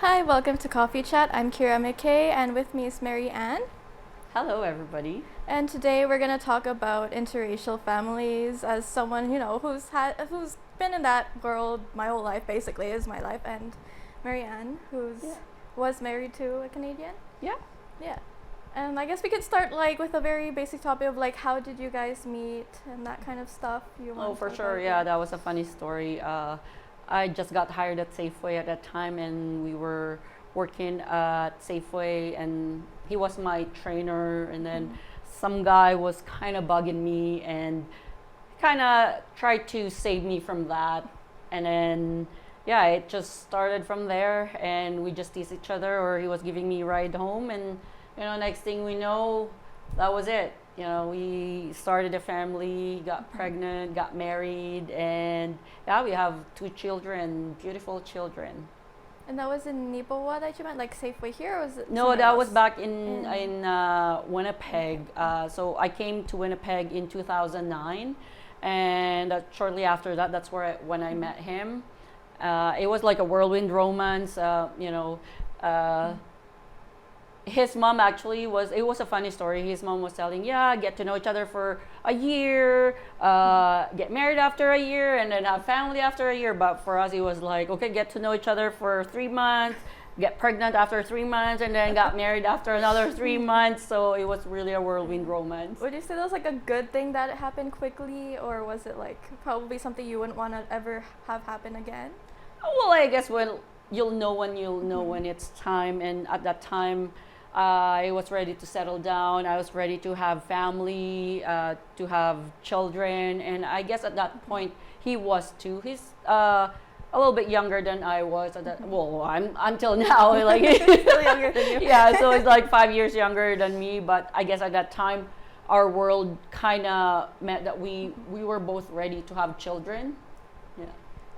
Hi, welcome to Coffee Chat. I'm Keira McKay, and with me is Mary Ann. Hello, everybody. And today we're gonna talk about interracial families. As someone who's been in that world my whole life, basically is my life, and Mary Ann, was married to a Canadian. Yeah. Yeah. And I guess we could start with a very basic topic of how did you guys meet and that kind of stuff. Oh, for sure. Yeah, that was a funny story. I just got hired at Safeway at that time, and we were working at Safeway, and he was my trainer. And then some guy was kind of bugging me and kind of tried to save me from that. And then, yeah, it just started from there, and we just teased each other, or he was giving me a ride home, and next thing we know, that was it. We started a family, got pregnant, got married, and yeah, we have 2 children, beautiful children. And that was in Nipawa that you meant, like Safeway here, or was it? No, that was back in Winnipeg. So I came to Winnipeg in 2009, and shortly after that, that's when I met him. It was like a whirlwind romance. His mom actually it was a funny story. His mom was telling, yeah, get to know each other for a year, get married after a year, and then have family after a year. But for us, it was like, okay, get to know each other for 3 months, get pregnant after 3 months, and then got married after another 3 months. So it was really a whirlwind romance. Would you say that was a good thing that it happened quickly, or was it probably something you wouldn't want to ever have happen again? Well, I guess you'll know when it's time. And at that time, I was ready to settle down. I was ready to have family, to have children, and I guess at that point he was too. He's a little bit younger than I was at that. Well, I'm until now He's still younger than you. Yeah, so he's like 5 years younger than me. But I guess at that time, our world kind of meant that we were both ready to have children. Yeah.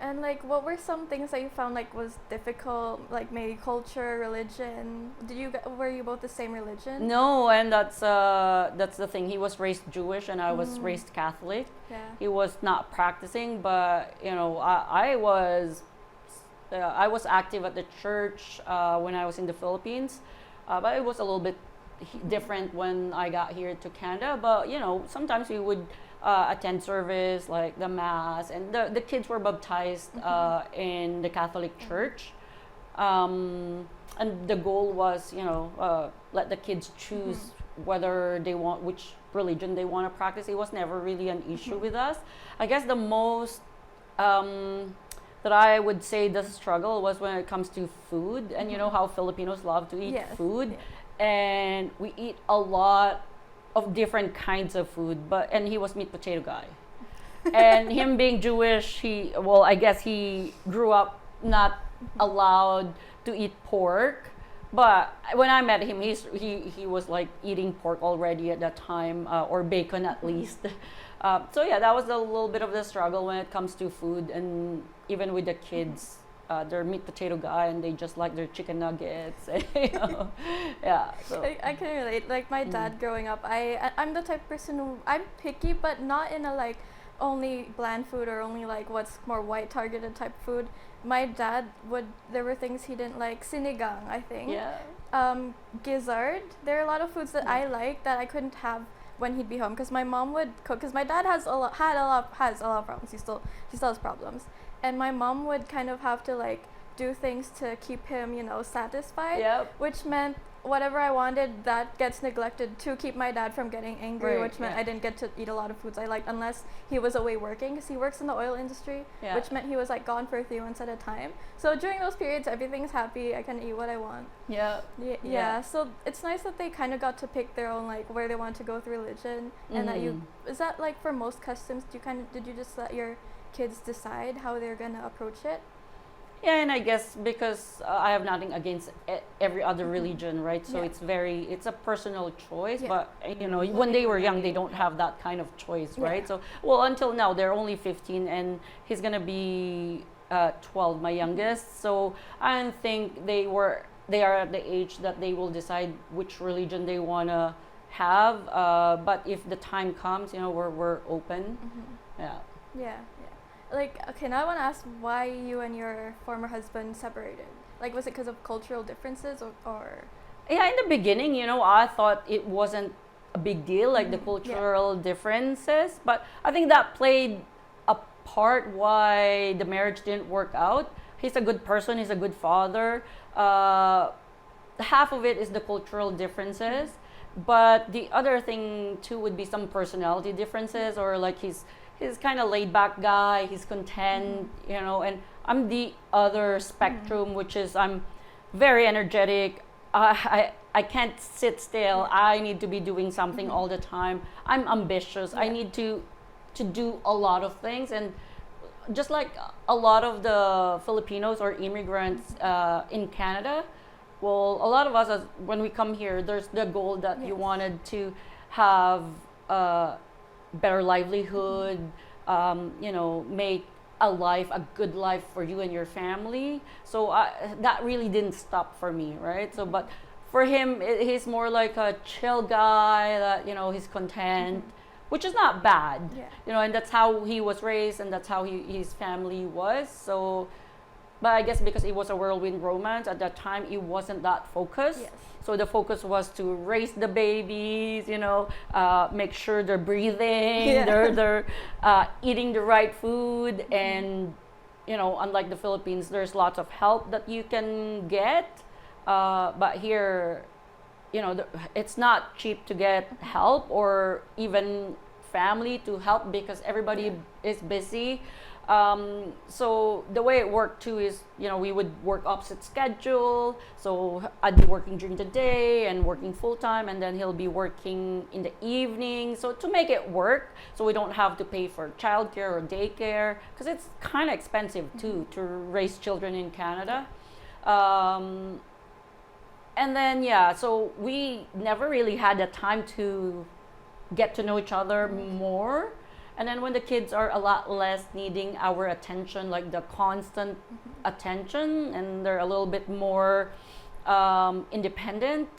And what were some things that you found was difficult, maybe culture, religion? Were you both the same religion? No, and that's the thing. He was raised Jewish, and I was raised Catholic. Yeah. He was not practicing, but I was active at the church when I was in the Philippines, but it was a little bit different when I got here to Canada. But sometimes we would attend service, like the mass, and the kids were baptized in the Catholic Church, and the goal was let the kids choose whether they want, which religion they want to practice. It was never really an issue with us. I guess the most that I would say the struggle was when it comes to food, and how Filipinos love to eat food, and we eat a lot of different kinds of food, and he was meat potato guy. And him being Jewish, I guess he grew up not allowed to eat pork. But when I met him, he was eating pork already at that time, or bacon at least. So yeah, that was a little bit of the struggle when it comes to food, and even with the kids. They're meat potato guy, and they just like their chicken nuggets. Yeah. So I can relate. My dad growing up, I'm the type of person who I'm picky, but not in a only bland food or only what's more white targeted type food. My dad there were things he didn't like. Sinigang, I think. Yeah. Gizzard. There are a lot of foods that I like that I couldn't have when he'd be home, because my mom would cook. Because my dad has a lot of problems. He still has problems. And my mom would kind of have to do things to keep him, satisfied. Yep. Which meant whatever I wanted, that gets neglected to keep my dad from getting angry. Right, which meant I didn't get to eat a lot of foods I liked unless he was away working, because he works in the oil industry. Yeah. Which meant he was gone for 3 months at a time. So during those periods, everything's happy. I can eat what I want. Yeah. Yeah. So it's nice that they kind of got to pick their own where they want to go with religion, and that is that for most customs? Did you just let your kids decide how they're gonna approach it? Yeah, and I guess because I have nothing against every other religion, right? So it's a personal choice. Yeah. But when they were young, they don't have that kind of choice, right? So until now they're only 15, and he's gonna be 12, my youngest. So I don't think they are at the age that they will decide which religion they wanna have. But if the time comes, we're open. Yeah. Yeah. Okay, now I want to ask why you and your former husband separated. Like, was it because of cultural differences or Yeah, in the beginning, I thought it wasn't a big deal, like the Yeah. cultural differences, but I think that played a part why the marriage didn't work out. He's a good person, he's a good father. Half of it is the cultural differences, but the other thing too would be some personality differences, or like he's kind of laid back guy, he's content, and I'm the other spectrum, which is I'm very energetic. I can't sit still. I need to be doing something all the time. I'm ambitious. I need to do a lot of things, and just like a lot of the Filipinos or immigrants in Canada, well, a lot of us, when we come here, there's the goal that you Yes. wanted to have a better livelihood, make a good life for you and your family. So that really didn't stop for me, right? So, but for him, he's more like a chill guy that, he's content, which is not bad, Yeah. and that's how he was raised and that's how his family was. So, but I guess because it was a whirlwind romance at that time, it wasn't that focused. Yes. So the focus was to raise the babies, make sure they're breathing, Yeah. they're eating the right food, and unlike the Philippines, there's lots of help that you can get. But here, it's not cheap to get help or even family to help because everybody is busy. So the way it worked too is, we would work opposite schedule. So I'd be working during the day and working full time, and then he'll be working in the evening. So to make it work, so we don't have to pay for childcare or daycare, because it's kind of expensive too to raise children in Canada. And then so we never really had the time to get to know each other more. And then when the kids are a lot less needing our attention, like the constant attention, and they're a little bit more independent,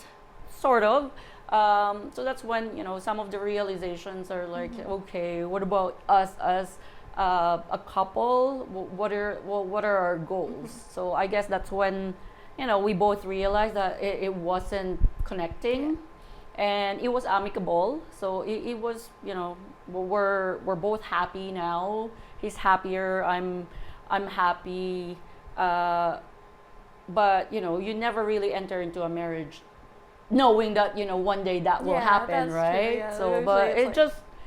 sort of. So that's when some of the realizations are like, okay, what about us as a couple? What are our goals? So I guess that's when we both realized that it wasn't connecting, and it was amicable. So it was we're both happy now. He's happier. I'm happy. But you never really enter into a marriage knowing that one day that will happen, that's right? true, yeah. So Usually but it's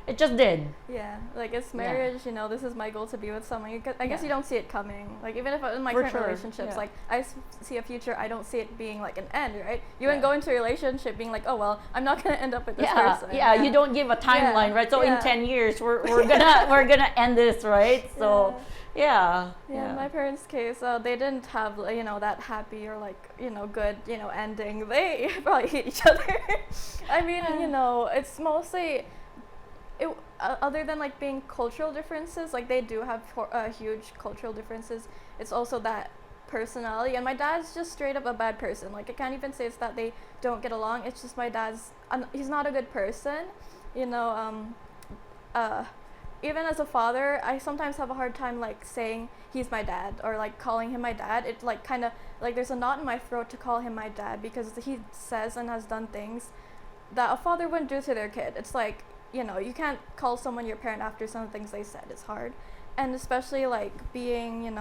it just did. Yeah, like it's marriage, this is my goal to be with someone. I guess Yeah. you don't see it coming. Like even if in my For current sure, relationships, yeah. like I see a future, I don't see it being like an end, right? You wouldn't Yeah. go into a relationship being like, oh well, I'm not gonna end up with this Yeah, person. yeah, you don't give a timeline, right? So in yeah. 10 years we're gonna end this, right? So yeah. Yeah, in my parents' case, they didn't have that happy or like good ending. They probably hate each other. I mean, it's mostly other than like being cultural differences, like they do have huge cultural differences. It's also that personality, and my dad's just straight up a bad person. Like I can't even say it's that they don't get along. It's just my dad's he's not a good person. Even as a father, I sometimes have a hard time like saying he's my dad or like calling him my dad. It like kind of like there's a knot in my throat to call him my dad because he says and has done things that a father wouldn't do to their kid. It's like you can't call someone your parent after some of the things they said. It's hard, and especially like being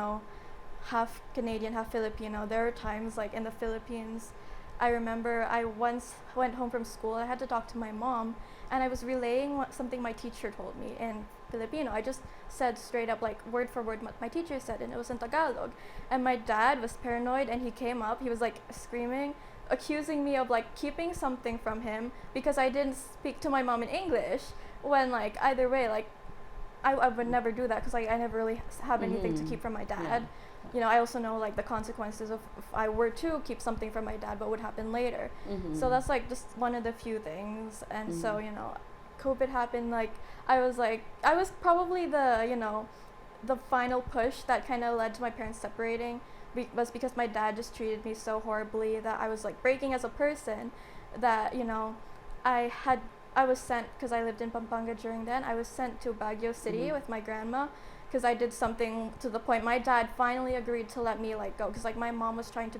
half Canadian, half Filipino. There are times like in the Philippines, I remember I once went home from school. I had to talk to my mom, and I was relaying something my teacher told me in Filipino. I just said straight up, like word for word, what my teacher said, and it was in Tagalog. And my dad was paranoid, and he came up. He was like screaming, accusing me of like keeping something from him because I didn't speak to my mom in English. When like either way, like I would never do that because like I never really have anything to keep from my dad. I also know like the consequences of if I were to keep something from my dad, what would happen later. So that's like just one of the few things. And so COVID happened. Like I was probably the final push that kind of led to my parents separating. Was because my dad just treated me so horribly that I was like breaking as a person. That I was sent, because I lived in Pampanga during then. I was sent to Baguio City with my grandma, because I did something to the point my dad finally agreed to let me like go, because like my mom was trying to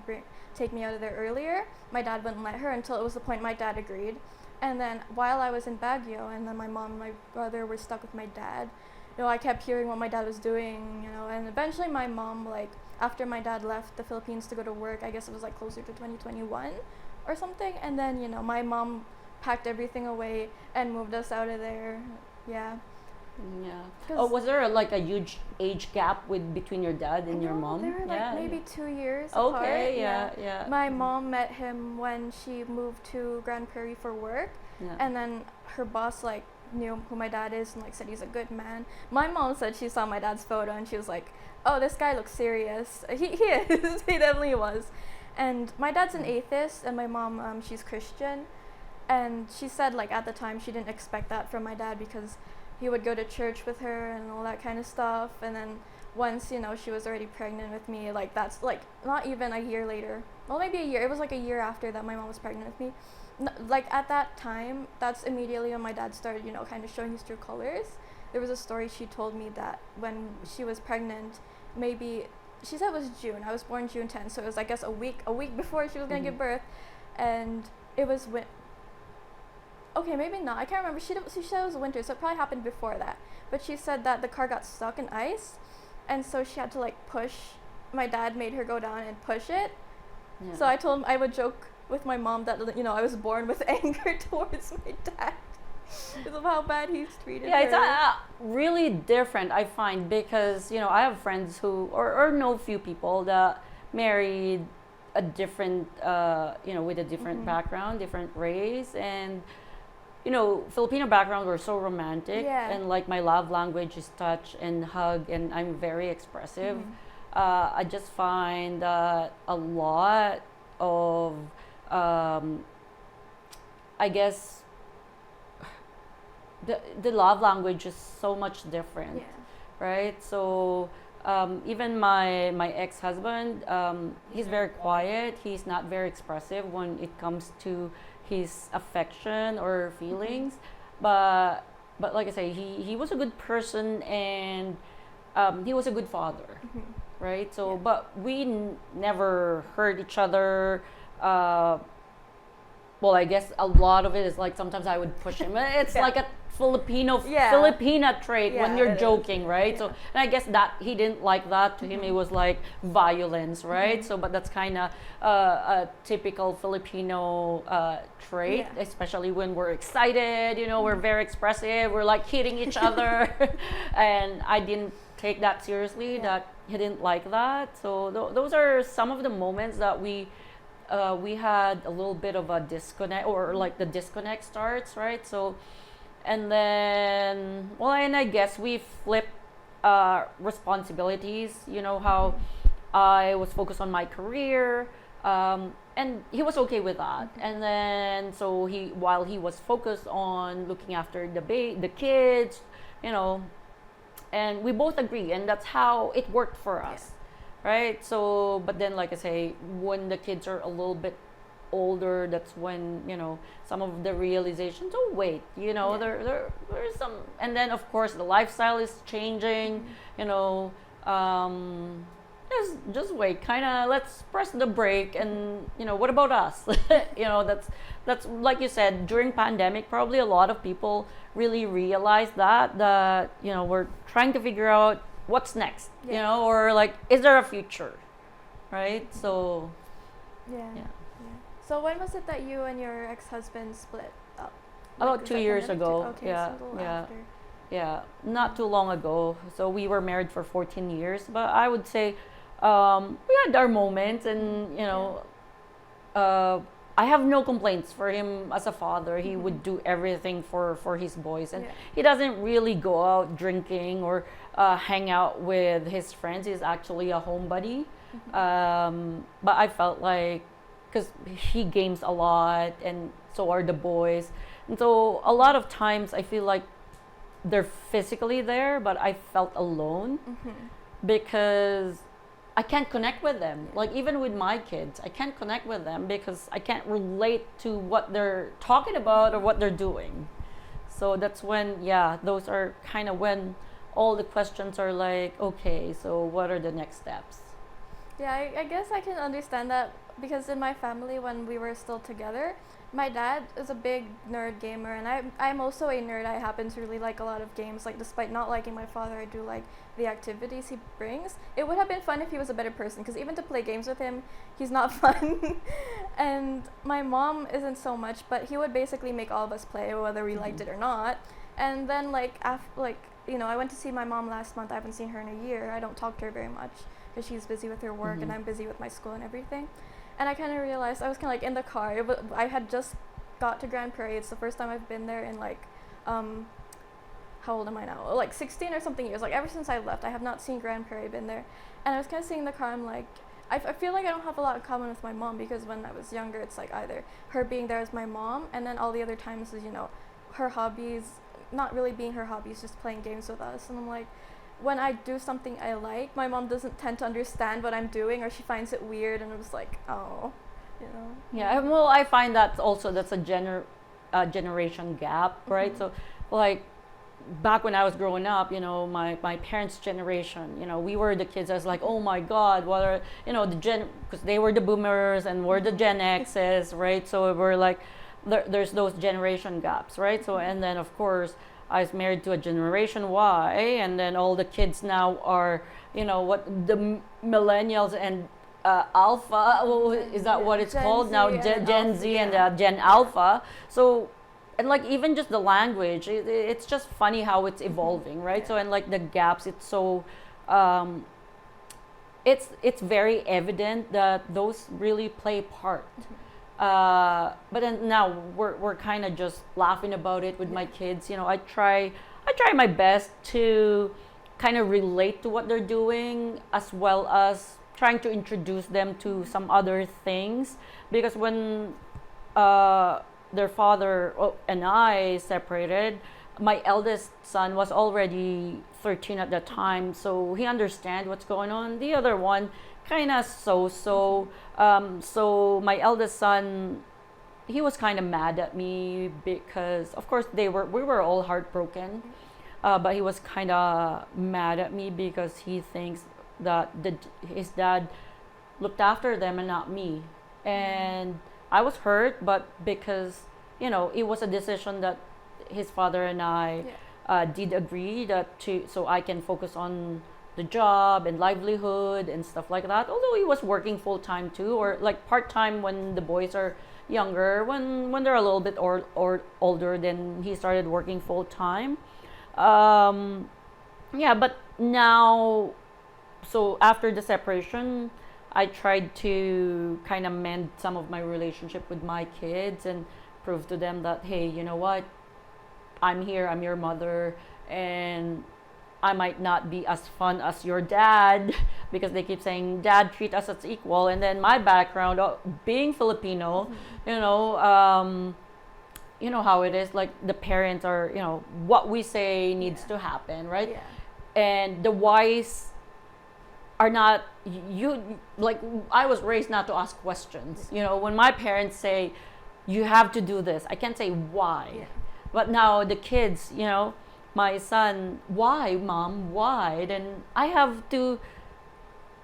take me out of there earlier. My dad wouldn't let her until it was the point my dad agreed. And then while I was in Baguio, and then my mom and my brother were stuck with my dad, I kept hearing what my dad was doing, and eventually my mom, like, after my dad left the Philippines to go to work, I guess it was like closer to 2021 or something, and then, my mom packed everything away and moved us out of there. Yeah. Yeah. Oh, was there like a huge age gap between your dad and your mom? They were like maybe 2 years apart. Okay, yeah. My mom met him when she moved to Grand Prairie for work, and then her boss like knew who my dad is and like said he's a good man. My mom said she saw my dad's photo and she was like, "Oh, this guy looks serious." He is. He definitely was. And my dad's an atheist, and my mom she's Christian, and she said like at the time she didn't expect that from my dad because he would go to church with her and all that kind of stuff. And then once she was already pregnant with me, like that's like not even a year later, well maybe a year, it was like a year after that my mom was pregnant with me. Like at that time, that's immediately when my dad started kind of showing his true colors. There was a story she told me that when she was pregnant, maybe she said it was June, I was born June 10th, so it was I guess a week before she was gonna give birth, and it was okay, maybe not, I can't remember. She said it was winter, so it probably happened before that, but she said that the car got stuck in ice, and so she had to like push, my dad made her go down and push it. So I would joke with my mom that I was born with anger towards my dad because of how bad he's treated her. It's really different, I find, because I have friends who or know few people that married a different with a different background, different race, and Filipino background, we're so romantic, and like my love language is touch and hug, and I'm very expressive. I just find that a lot of I guess the love language is so much different, right? So even my ex-husband, he's very quiet. He's not very expressive when it comes to his affection or feelings, but like I say, he was a good person, and he was a good father, right? So but we never hurt each other. Well, I guess a lot of it is like sometimes I would push him. It's like a Filipina trait when you're joking, right? So, and I guess that he didn't like that. To him, it was like violence, right? So, but that's kind of a typical Filipino trait, especially when we're excited. We're very expressive. We're like hitting each other, and I didn't take that seriously. That he didn't like that. So, those are some of the moments that we had a little bit of a disconnect, or like the disconnect starts, right? So, and then, well, and I guess we flipped responsibilities. How I was focused on my career, and he was okay with that. And then, so while he was focused on looking after the kids, and we both agree, and that's how it worked for us. Right. So, but then, like I say, when the kids are a little bit older, that's when some of the realizations. Oh wait, there's some, and then of course the lifestyle is changing. Just wait, kind of let's press the brake, and what about us? That's like you said, during pandemic, probably a lot of people really realized that we're trying to figure out what's next, or like, is there a future, right? So, So when was it that you and your ex-husband split up? About 2 years ago. Okay, so Yeah, not too long ago. So we were married for 14 years, but I would say we had our moments, and I have no complaints for him as a father. He would do everything for his boys, and he doesn't really go out drinking or hang out with his friends. He's actually a homebody. But I felt like, because he games a lot, and so are the boys, and so a lot of times I feel like they're physically there, but I felt alone because I can't connect with them. Like even with my kids, I can't connect with them because I can't relate to what they're talking about or what they're doing. So that's when, those are kind of when all the questions are like, okay, so what are the next steps? Yeah, I guess I can understand that because in my family, when we were still together, my dad is a big nerd gamer, and I'm also a nerd. I happen to really like a lot of games. Like, despite not liking my father, I do like the activities he brings. It would have been fun if he was a better person, because even to play games with him, he's not fun. And my mom isn't so much, but he would basically make all of us play, whether we liked it or not. And then, I went to see my mom last month. I haven't seen her in a year. I don't talk to her very much because she's busy with her work, and I'm busy with my school and everything. And I kind of realized, I was kind of like in the car. I had just got to Grand Prairie. It's the first time I've been there in how old am I now? Like 16 or something years. Like, ever since I left, I have not seen Grand Prairie, been there. And I was kind of sitting in the car, I'm like, I feel like I don't have a lot in common with my mom, because when I was younger, it's like either her being there as my mom, and then all the other times is, her hobbies, not really being her hobbies, just playing games with us. And I'm like, when I do something I like, my mom doesn't tend to understand what I'm doing, or she finds it weird, and I'm just like, oh, Yeah, well, I find that's a generation gap, right? So, like, back when I was growing up, my parents' generation, we were the kids that's like, oh my God, what are, because they were the boomers and we're the Gen X's, right? So we're like, there's those generation gaps, right? So, and then of course, I was married to a Generation Y, and then all the kids now are, what the millennials and Alpha, is that what it's Gen called Z now? and Gen Alpha, Z and yeah. Gen Alpha. So, and like even just the language, it's just funny how it's evolving, right? So, and like the gaps, it's so, it's very evident that those really play part. But then now we're kind of just laughing about it with my kids. I try my best to kind of relate to what they're doing, as well as trying to introduce them to some other things, because when their father and I separated, my eldest son was already 13 at that time, so he understands what's going on. The other one kind of so my eldest son, he was kind of mad at me because of course we were all heartbroken, but he was kind of mad at me because he thinks that his dad looked after them and not me. And I was hurt, but because it was a decision that his father and I did agree so I can focus on the job and livelihood and stuff like that. Although he was working full time too, or like part time when the boys are younger. When they're a little bit or older, then he started working full time. But now, so after the separation, I tried to kind of mend some of my relationship with my kids and prove to them that, hey, you know what, I'm here, I'm your mother, and I might not be as fun as your dad, because they keep saying, Dad, treat us as equal. And then my background, being Filipino, you know how it is. Like the parents are, what we say needs to happen, right? Yeah. And the wise are not, like I was raised not to ask questions. When my parents say, you have to do this, I can't say why. Yeah. But now the kids, my son, why, Mom, why? Then I have to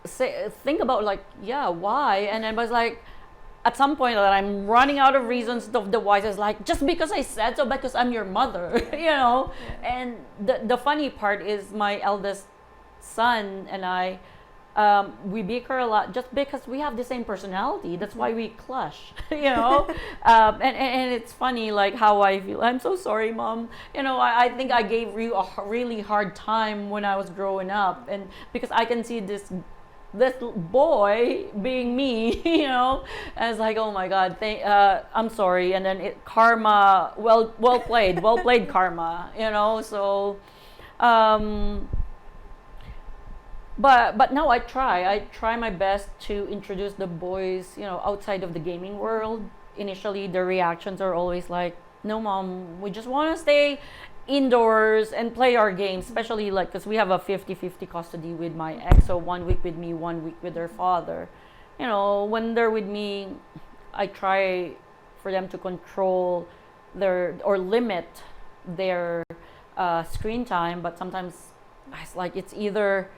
think about like, yeah, why? And I was like, at some point that I'm running out of reasons. The wise is like, just because I said so, because I'm your mother, Yeah. And the funny part is my eldest son and I, we bicker a lot just because we have the same personality. That's why we clash, and it's funny like how I feel. I'm so sorry, Mom. I think I gave you a really hard time when I was growing up, and because I can see this boy being me, and it's like, oh my God, I'm sorry. And then karma, well played, karma, so. But now I try my best to introduce the boys, outside of the gaming world. Initially, their reactions are always like, no, Mom, we just want to stay indoors and play our games, especially like because we have a 50-50 custody with my ex, so 1 week with me, 1 week with their father. When they're with me, I try for them to control or limit their screen time, but sometimes it's like it's either,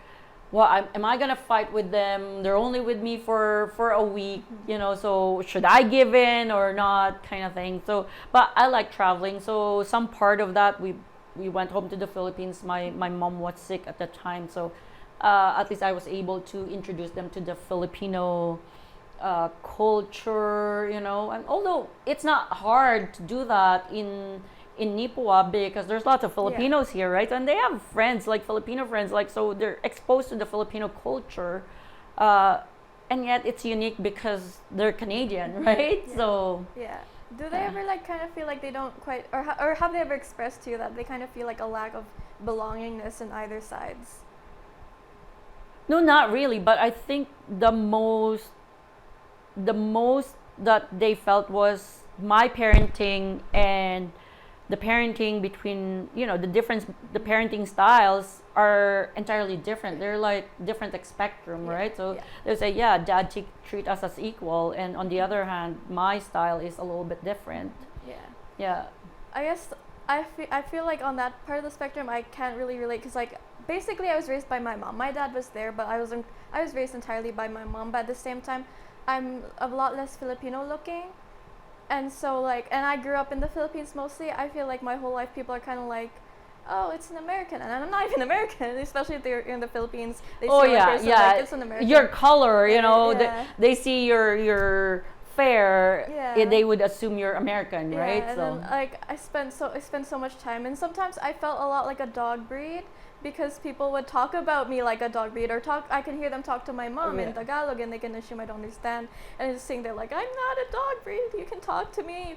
well, am I gonna fight with them? They're only with me for a week, so should I give in or not, kind of thing. So, but I like traveling. So some part of that, we went home to the Philippines. My mom was sick at the time, so at least I was able to introduce them to the Filipino culture, and although it's not hard to do that in Nipua, because there's lots of Filipinos here, right? And they have friends, like Filipino friends, like, so they're exposed to the Filipino culture, and yet it's unique because they're Canadian, right? Yeah. So Yeah. Do they ever like kind of feel like they don't quite, or have they ever expressed to you that they kind of feel like a lack of belongingness in either sides? no, not really, but I think the most that they felt was my parenting and the parenting between, the parenting styles are entirely different. They're like different spectrum, right? So they say, yeah, dad treat us as equal, and on the other hand, my style is a little bit different. Yeah. Yeah. I guess I feel like on that part of the spectrum I can't really relate, because like basically I was raised by my mom. My dad was there, but I was raised entirely by my mom. But at the same time, I'm a lot less Filipino looking, and so like, and I grew up in the Philippines mostly. I feel like my whole life people are kind of like, oh, it's an American, and I'm not even American. Especially if they're in the Philippines, they see my person like it's an American. Your color, Yeah. they see your fair, Yeah. they would assume you're American, right? And So then, like I spent so much time, and sometimes I felt a lot like a dog breed, because people would talk about me like a dog breed, or I can hear them talk to my mom in Tagalog, and they can assume I don't understand, and I just think they're like, I'm not a dog breed. You can talk to me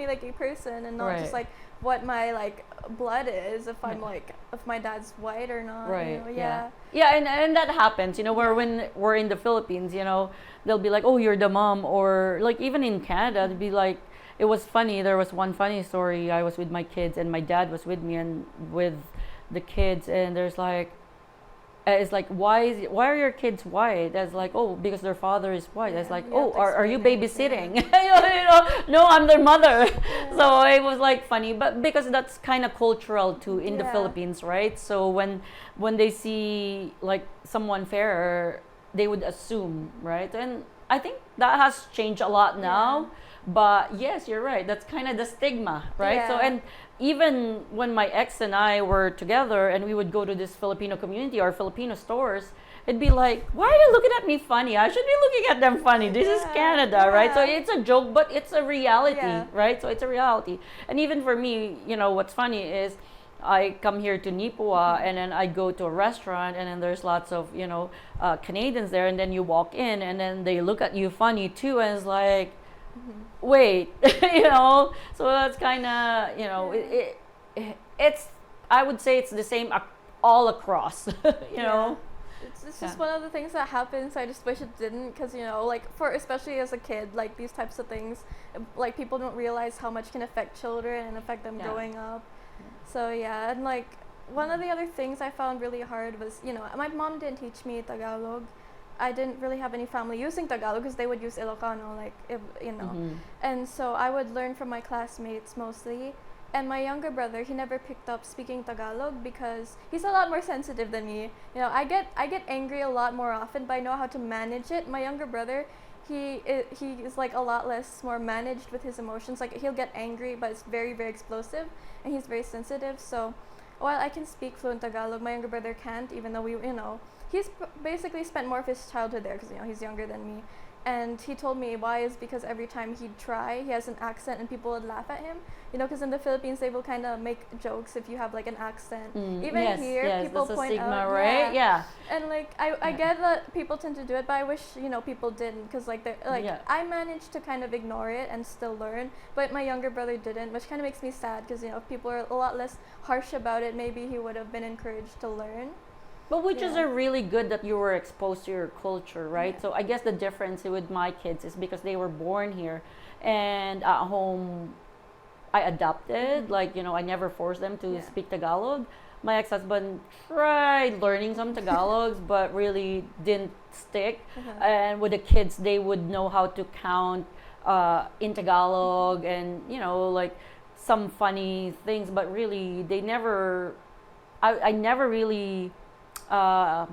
like a person, and not just like what my like blood is, if I'm like, if my dad's white or not. right. Yeah. Yeah, and that happens, where when we're in the Philippines, they'll be like, oh, you're the mom, or like even in Canada, it'd be like, it was funny. There was one funny story. I was with my kids, and my dad was with me and with the kids, and there's like, it's like, why are your kids white? It's like, oh, because their father is white. It's like, oh, are you babysitting? No, I'm their mother. So it was like funny, but because that's kind of cultural too in the Philippines, right? So when they see like someone fairer, they would assume, right? And I think that has changed a lot now. But yes, you're right. That's kind of the stigma, right? So, and even when my ex and I were together and we would go to this Filipino community or Filipino stores, it'd be like, why are they looking at me funny? I should be looking at them funny. This is Canada, right? So it's a joke, but it's a reality, right? So it's a reality. And even for me, what's funny is I come here to Nipua, and then I go to a restaurant, and then there's lots of, Canadians there, and then you walk in, and then they look at you funny too, and it's like, wait, so that's kind of, it's, I would say it's the same all across, It's just one of the things that happens. I just wish it didn't, because like especially as a kid, like these types of things, like people don't realize how much can affect children and affect them growing up. So and like one of the other things I found really hard was, my mom didn't teach me Tagalog. I didn't really have any family using Tagalog, because they would use Ilocano, like, and so I would learn from my classmates mostly. And my younger brother, he never picked up speaking Tagalog because he's a lot more sensitive than me. I get angry a lot more often, but I know how to manage it. My younger brother, he is like a lot less more managed with his emotions. Like, he'll get angry, but it's very, very explosive, and he's very sensitive. So while I can speak fluent Tagalog, my younger brother can't, even though he's basically spent more of his childhood there, because he's younger than me. And he told me why is because every time he'd try, he has an accent, and people would laugh at him. Because in the Philippines, they will kind of make jokes if you have like an accent. Even here, people that's point a stigma, out, right? Yeah. And like I get that people tend to do it, but I wish people didn't, because like I managed to kind of ignore it and still learn, but my younger brother didn't, which kind of makes me sad, because if people are a lot less harsh about it, maybe he would have been encouraged to learn. But which is a really good that you were exposed to your culture, right? Yeah. So I guess the difference with my kids is because they were born here, and at home I adapted. Like, I never forced them to speak Tagalog. My ex-husband tried learning some Tagalogs, but really didn't stick. And with the kids, they would know how to count in Tagalog, and like some funny things, but really they never I never really uh,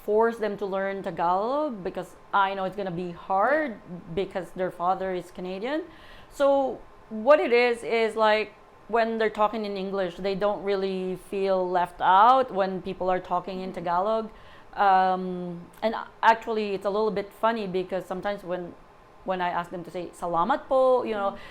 force them to learn Tagalog because I know it's gonna be hard because their father is Canadian. So what it is like when they're talking in English, they don't really feel left out when people are talking in Tagalog. And actually, it's a little bit funny because sometimes when I ask them to say salamat po,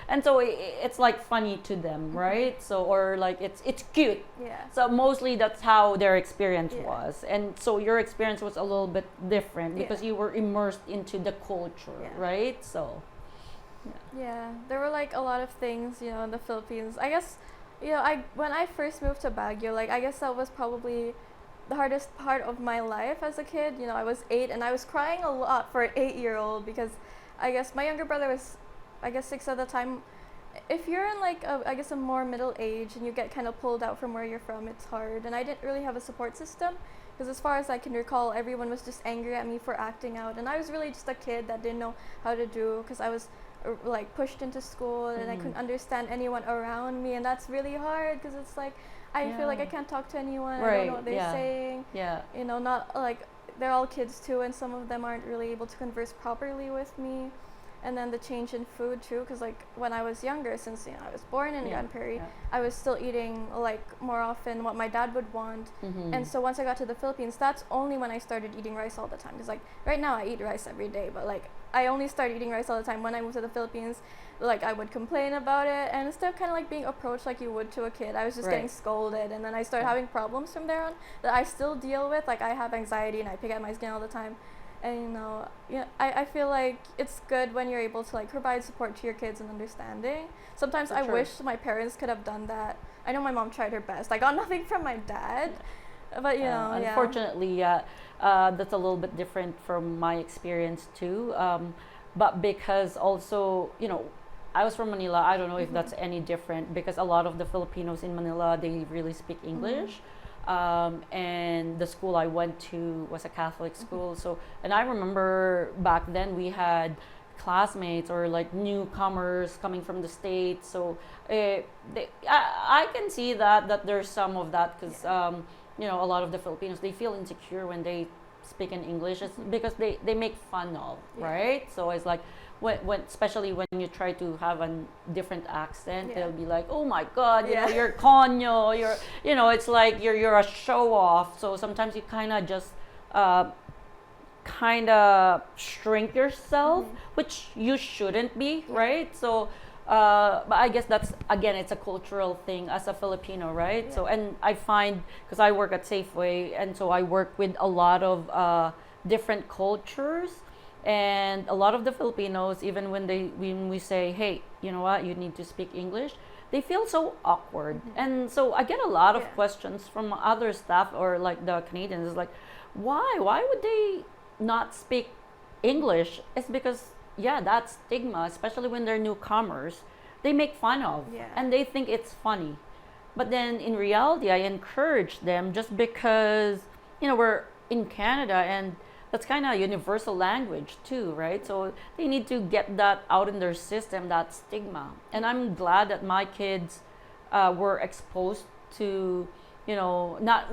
and so it's like funny to them, right? So or like it's cute. Yeah. So mostly that's how their experience Yeah. was, and so your experience was a little bit different because Yeah. you were immersed into the culture, Yeah. right? So Yeah, there were like a lot of things, in the Philippines. I guess, I when I first moved to Baguio, like I guess that was probably the hardest part of my life as a kid. I was 8 and I was crying a lot for an 8-year-old because I guess my younger brother was, I guess 6 at the time. If you're in like I guess a more middle age and you get kind of pulled out from where you're from, it's hard. And I didn't really have a support system because as far as I can recall, everyone was just angry at me for acting out, and I was really just a kid that didn't know how to do because I was like pushed into school and I couldn't understand anyone around me, and that's really hard because it's like I feel like I can't talk to anyone. I don't know what they're saying. Yeah. Not like they're all kids too, and some of them aren't really able to converse properly with me. And then the change in food too, because like when I was younger, since I was born in Grand Prairie, I was still eating like more often what my dad would want. And so once I got to the Philippines, that's only when I started eating rice all the time. Because like right now I eat rice every day, but like I only started eating rice all the time when I moved to the Philippines. Like I would complain about it, and instead of kind of like being approached like you would to a kid, I was just getting scolded, and then I started having problems from there on that I still deal with. Like I have anxiety and I pick at my skin all the time. And I feel like it's good when you're able to like provide support to your kids and understanding. Sometimes I wish my parents could have done that. I know my mom tried her best. I got nothing from my dad, but unfortunately, that's a little bit different from my experience too. But because also, I was from Manila. I don't know if that's any different because a lot of the Filipinos in Manila, they really speak English. And the school I went to was a Catholic school. So, and I remember back then we had classmates or like newcomers coming from the States. So, I can see that there's some of that because, a lot of the Filipinos, they feel insecure when they speak in English. It's because they make fun of, right? So it's like, when especially when you try to have a different accent, they'll be like, "Oh my God, you're conyo, it's like you're a show off." So sometimes you kind of just shrink yourself, which you shouldn't be, right? So, but I guess that's again, it's a cultural thing as a Filipino, right? So, and I find because I work at Safeway, and so I work with a lot of different cultures. And a lot of the Filipinos, even when we say, hey, you know what, you need to speak English, they feel so awkward. And so I get a lot of questions from other staff or like the Canadians. It's like, why would they not speak English? It's because that stigma, especially when they're newcomers, they make fun of and they think it's funny. But then in reality, I encourage them just because we're in Canada and that's kind of universal language too, right? So they need to get that out in their system, that stigma. And I'm glad that my kids were exposed to, not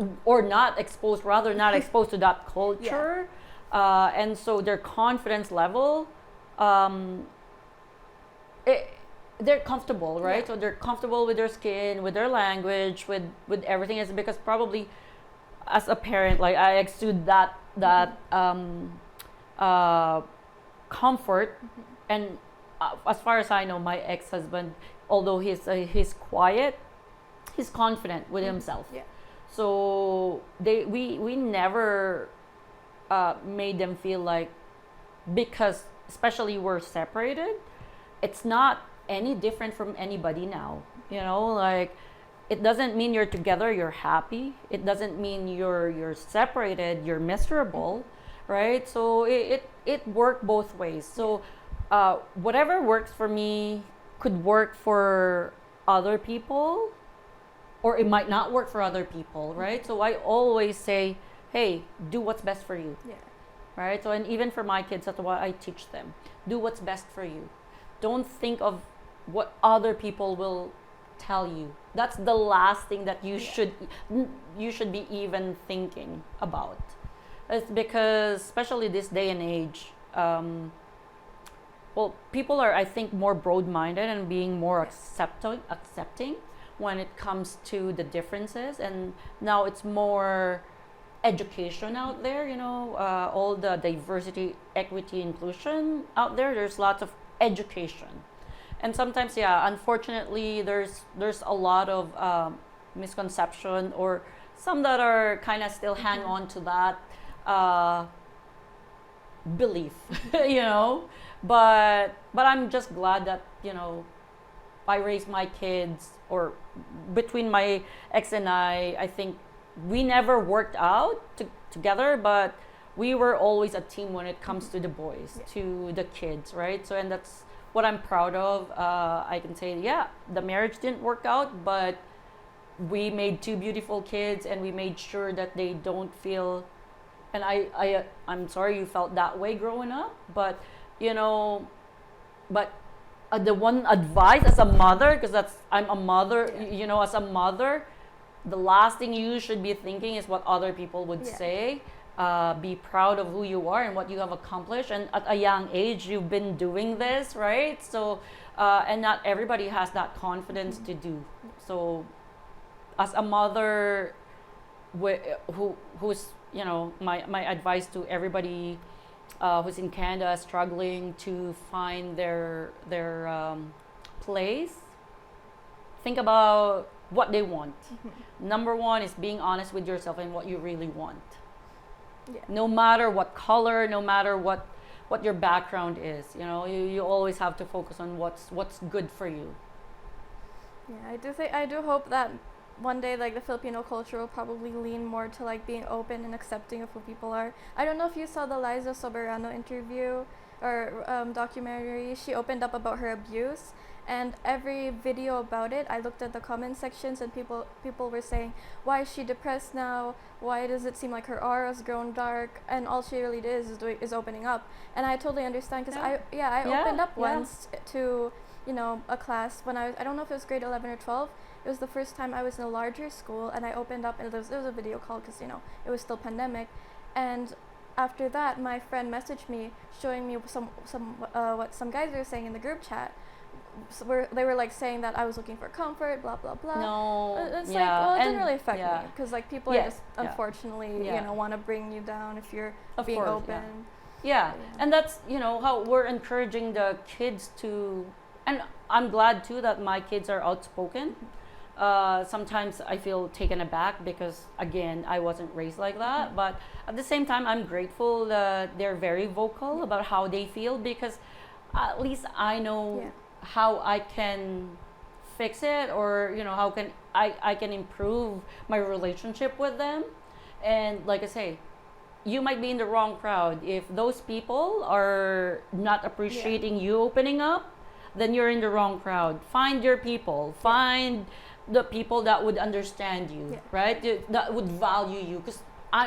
exposed to that culture. And so their confidence level, they're comfortable, right? So they're comfortable with their skin, with their language, with everything. It's because probably as a parent, like I exude that comfort. And as far as I know, my ex-husband, although he's quiet, he's confident with himself. So we never made them feel like, because especially we're separated, it's not any different from anybody now. Like it doesn't mean you're together, you're happy. It doesn't mean you're separated, you're miserable, right? So it worked both ways. So whatever works for me could work for other people, or it might not work for other people, right? So I always say, hey, do what's best for you, right? So, and even for my kids, that's what I teach them. Do what's best for you. Don't think of what other people will tell you. That's the last thing that you should be even thinking about. It's because, especially this day and age, well, people are, I think, more broad-minded and being more accepting when it comes to the differences, and now it's more education out there. All the diversity, equity, inclusion out there. There's lots of education, and sometimes, yeah, unfortunately, there's a lot of misconception, or some that are kind of still hang on to that belief, but I'm just glad that I raised my kids, or between my ex and I think we never worked out together, but we were always a team when it comes to the boys, to the kids, right? So, and that's what I'm proud of. I can say, yeah, the marriage didn't work out, but we made two beautiful kids, and we made sure that they don't feel, and I'm sorry you felt that way growing up, but the one advice as a mother, because I'm a mother, as a mother, the last thing you should be thinking is what other people would say. Be proud of who you are and what you have accomplished, and at a young age you've been doing this, right? So and not everybody has that confidence to do so. As a mother, who's my advice to everybody who's in Canada struggling to find their place, think about what they want. Number one is being honest with yourself and what you really want. No matter what color, no matter what your background is, you always have to focus on what's good for you. Yeah, I do hope that one day, like, the Filipino culture will probably lean more to, like, being open and accepting of who people are. I don't know if you saw the Liza Soberano interview or documentary. She opened up about her abuse, and every video about it, I looked at the comment sections, and people were saying, why is she depressed now? Why does it seem like her aura's grown dark? And all she really did is opening up. And I totally understand, because I opened up once to a class when I don't know if it was grade 11 or 12. It was the first time I was in a larger school, and I opened up, and there was a video call because it was still pandemic. And after that, my friend messaged me showing me what some guys were saying in the group chat. So they were like saying that I was looking for comfort, blah blah blah. No, it's like, well, it didn't really affect yeah. me, because like people are just unfortunately want to bring you down if you're being open. Yeah, and that's how we're encouraging the kids to, and I'm glad too that my kids are outspoken. Sometimes I feel taken aback because, again, I wasn't raised like that. But at the same time, I'm grateful that they're very vocal about how they feel, because at least I know how I can fix it, or how can I can improve my relationship with them. And like I say, you might be in the wrong crowd. If those people are not appreciating you opening up, then you're in the wrong crowd. Find your people. Find the people that would understand you, right? That would value you, because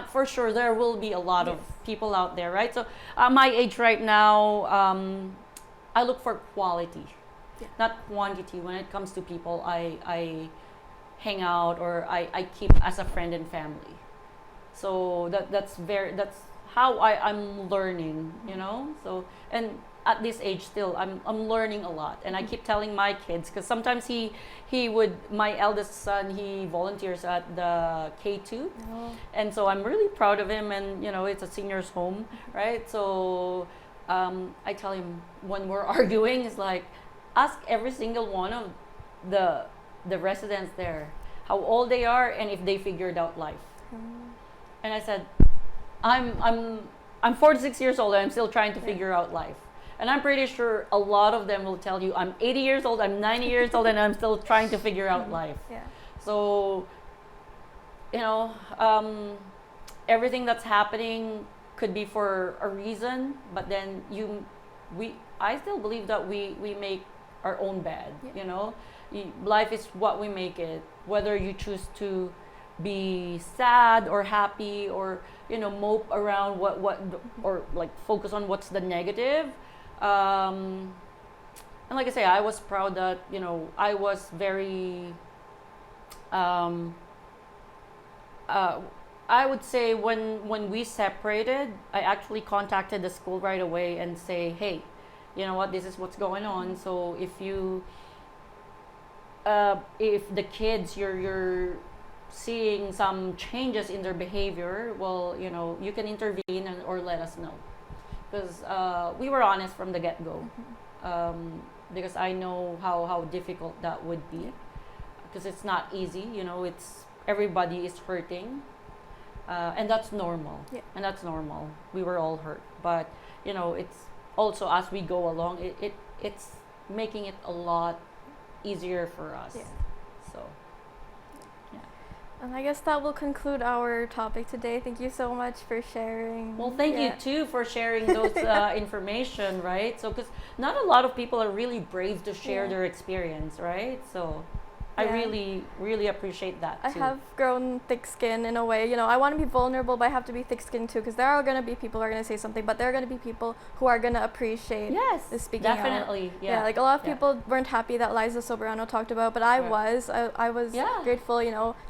for sure there will be a lot of people out there, right? So at my age right now, I look for quality, not quantity. When it comes to people I hang out, or I keep as a friend and family. So that's how I'm learning, So, and at this age still, I'm learning a lot, and I keep telling my kids, because sometimes my eldest son, he volunteers at the K2, and so I'm really proud of him, and it's a seniors home, right? So I tell him when we're arguing, it's like, ask every single one of the residents there how old they are and if they figured out life. And I said, I'm 46 years old and I'm still trying to figure out life. And I'm pretty sure a lot of them will tell you, I'm 80 years old, I'm 90 years old, and I'm still trying to figure out life. So, everything that's happening could be for a reason, but then I still believe that we make our own bed, Life is what we make it, whether you choose to be sad or happy, or mope around what or like focus on what's the negative. And like I say, I was proud that, I was very, um, I would say when we separated, I actually contacted the school right away and say, hey, you know what, this is what's going on. So if the kids you're seeing some changes in their behavior, well, you can intervene or let us know, because we were honest from the get-go. Because I know how difficult that would be, because it's not easy. It's everybody is hurting, and that's normal. Yeah. And that's normal. We were all hurt, but it's also, as we go along, it's making it a lot easier for us. Yeah. So. And I guess that will conclude our topic today. Thank you so much for sharing. Well, thank you too for sharing those information, right? So, because not a lot of people are really brave to share their experience, right? So, I really, really appreciate that too. I have grown thick skin in a way. I want to be vulnerable, but I have to be thick skinned too, because there are going to be people who are going to say something, but there are going to be people who are going to appreciate the speaking definitely. out. Yeah, like a lot of people weren't happy that Liza Soberano talked about, but I was. I was grateful.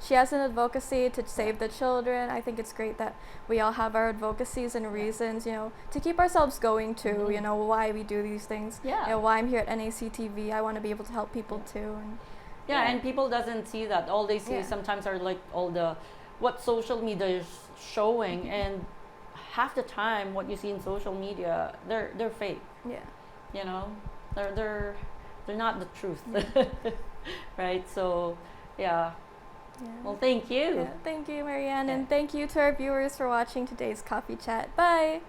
She has an advocacy to save the children. I think it's great that we all have our advocacies and reasons, to keep ourselves going too. Why we do these things. Why I'm here at NACTV. I want to be able to help people too. And people doesn't see that. All they see sometimes are like all the what social media is showing, and half the time what you see in social media, they're fake. They're not the truth. Right? So well, thank you. Thank you, Marianne, and thank you to our viewers for watching today's coffee chat. Bye.